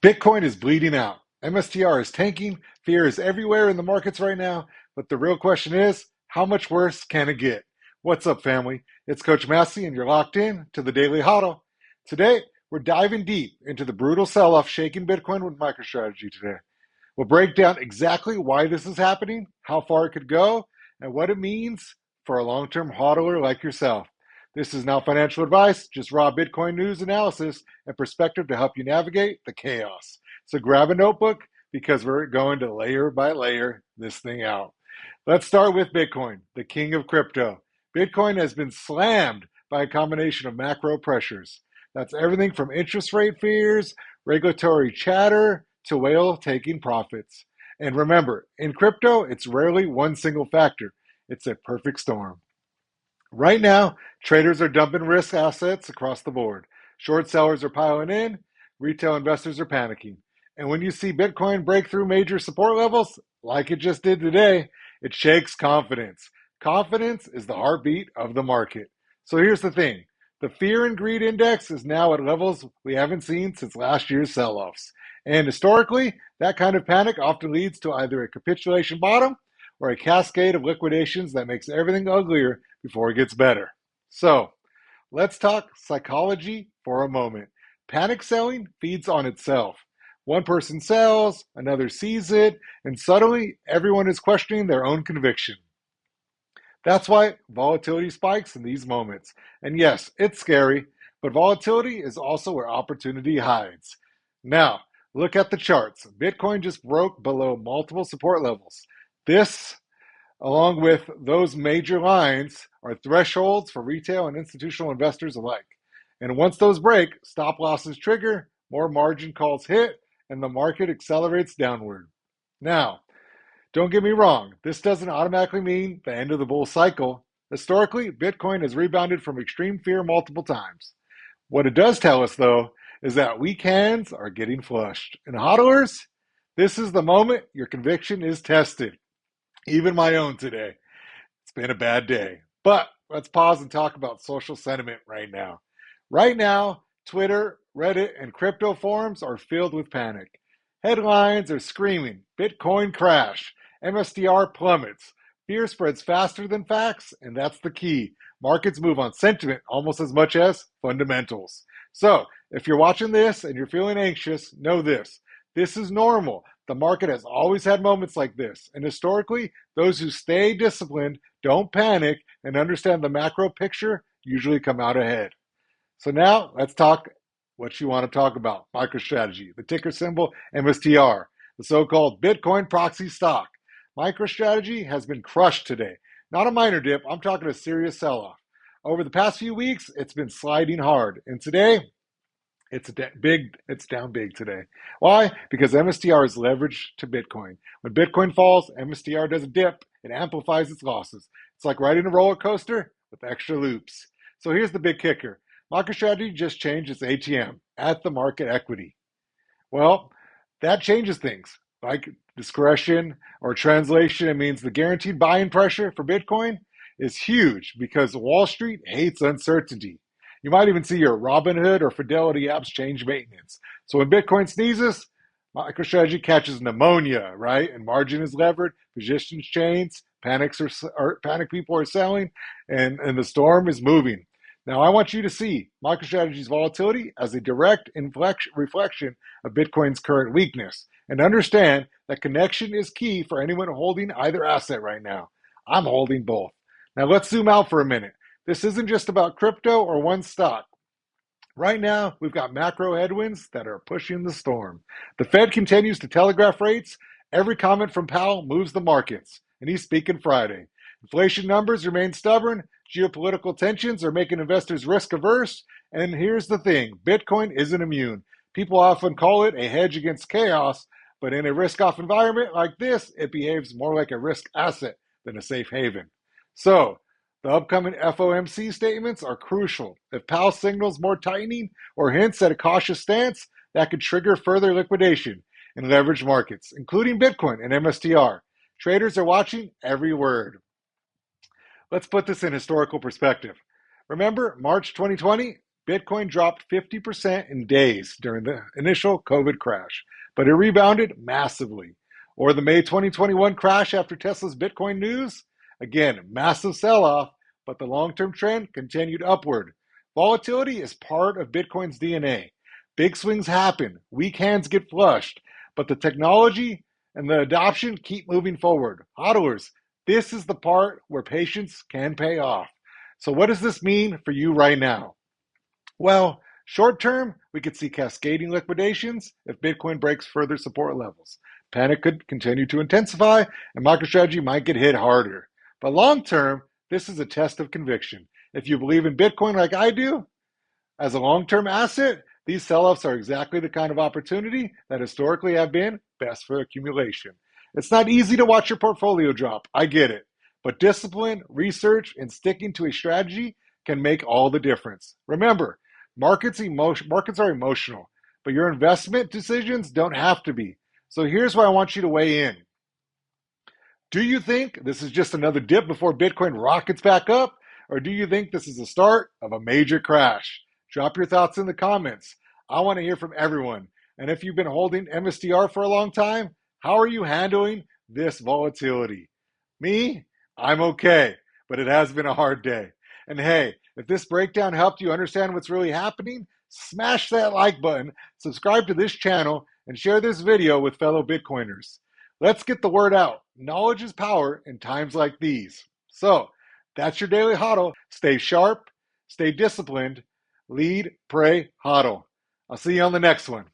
Bitcoin is bleeding out. MSTR is tanking. Fear is everywhere in the markets right now. But the real question is, how much worse can it get? What's up, family? It's Coach Masi, and you're locked in to the Daily Hodl. Today, we're diving deep into the brutal sell-off shaking Bitcoin with MicroStrategy today. We'll break down exactly why this is happening, how far it could go, and what it means for a long-term hodler like yourself. This is not financial advice, just raw Bitcoin news analysis and perspective to help you navigate the chaos. So grab a notebook because we're going to layer by layer this thing out. Let's start with Bitcoin, the king of crypto. Bitcoin has been slammed by a combination of macro pressures. That's everything from interest rate fears, regulatory chatter, to whale taking profits. And remember, in crypto, it's rarely one single factor. It's a perfect storm. Right now, traders are dumping risk assets across the board. Short sellers are piling in, retail investors are panicking. And when you see Bitcoin break through major support levels, like it just did today, it shakes confidence. Confidence is the heartbeat of the market. So here's the thing. The fear and greed index is now at levels we haven't seen since last year's sell-offs. And historically, that kind of panic often leads to either a capitulation bottom or a cascade of liquidations that makes everything uglier before it gets better. So let's talk psychology for a moment. Panic selling feeds on itself. One person sells, another sees it, and suddenly everyone is questioning their own conviction. That's why volatility spikes in these moments. And yes, it's scary, but volatility is also where opportunity hides. Now, look at the charts. Bitcoin just broke below multiple support levels. This, along with those major lines, are thresholds for retail and institutional investors alike. And once those break, stop losses trigger, more margin calls hit, and the market accelerates downward. Now, don't get me wrong, this doesn't automatically mean the end of the bull cycle. Historically, Bitcoin has rebounded from extreme fear multiple times. What it does tell us, though, is that weak hands are getting flushed. And hodlers, this is the moment your conviction is tested. Even my own today. It's been a bad day. But let's pause and talk about social sentiment right now. Right now, Twitter, Reddit, and crypto forums are filled with panic. Headlines are screaming, Bitcoin crash, MSTR plummets. Fear spreads faster than facts, and that's the key. Markets move on sentiment almost as much as fundamentals. So, if you're watching this and you're feeling anxious, know this. This is normal. The market has always had moments like this. And historically, those who stay disciplined, don't panic, and understand the macro picture usually come out ahead. So now let's talk what you want to talk about. MicroStrategy, the ticker symbol MSTR, the so-called Bitcoin proxy stock. MicroStrategy has been crushed today. Not a minor dip, I'm talking a serious sell-off. Over the past few weeks, it's been sliding hard. And today, it's down big today. Why? Because MSTR is leveraged to Bitcoin. When Bitcoin falls, MSTR does a dip. It amplifies its losses. It's like riding a roller coaster with extra loops. So here's the big kicker. MicroStrategy just changed its ATM, at the market equity. Well, that changes things. Like discretion or translation, it means the guaranteed buying pressure for Bitcoin is huge because Wall Street hates uncertainty. You might even see your Robinhood or Fidelity apps change maintenance. So when Bitcoin sneezes, MicroStrategy catches pneumonia, right? And margin is levered, positions change, panic people are selling, and the storm is moving. Now, I want you to see MicroStrategy's volatility as a direct reflection of Bitcoin's current weakness and understand that connection is key for anyone holding either asset right now. I'm holding both. Now, let's zoom out for a minute. This isn't just about crypto or one stock. Right now, we've got macro headwinds that are pushing the storm. The Fed continues to telegraph rates. Every comment from Powell moves the markets, and he's speaking Friday. Inflation numbers remain stubborn. Geopolitical tensions are making investors risk averse. And here's the thing, Bitcoin isn't immune. People often call it a hedge against chaos, but in a risk-off environment like this, it behaves more like a risk asset than a safe haven. So, the upcoming FOMC statements are crucial. If Powell signals more tightening or hints at a cautious stance, that could trigger further liquidation in leveraged markets, including Bitcoin and MSTR. Traders are watching every word. Let's put this in historical perspective. Remember March 2020? Bitcoin dropped 50% in days during the initial COVID crash, but it rebounded massively. Or the May 2021 crash after Tesla's Bitcoin news? Again, massive sell off, but the long term trend continued upward. Volatility is part of Bitcoin's DNA. Big swings happen, weak hands get flushed, but the technology and the adoption keep moving forward. Hodlers, this is the part where patience can pay off. So, what does this mean for you right now? Well, short term, we could see cascading liquidations if Bitcoin breaks further support levels. Panic could continue to intensify, and MicroStrategy might get hit harder. But long term, this is a test of conviction. If you believe in Bitcoin like I do, as a long-term asset, these sell-offs are exactly the kind of opportunity that historically have been best for accumulation. It's not easy to watch your portfolio drop, I get it. But discipline, research, and sticking to a strategy can make all the difference. Remember, markets are emotional, but your investment decisions don't have to be. So here's where I want you to weigh in. Do you think this is just another dip before Bitcoin rockets back up? Or do you think this is the start of a major crash? Drop your thoughts in the comments. I want to hear from everyone. And if you've been holding MSTR for a long time, how are you handling this volatility? Me? I'm okay, but it has been a hard day. And hey, if this breakdown helped you understand what's really happening, smash that like button, subscribe to this channel, and share this video with fellow Bitcoiners. Let's get the word out. Knowledge is power in times like these. So, that's your daily hodl. Stay sharp, stay disciplined, lead, pray, hodl. I'll see you on the next one.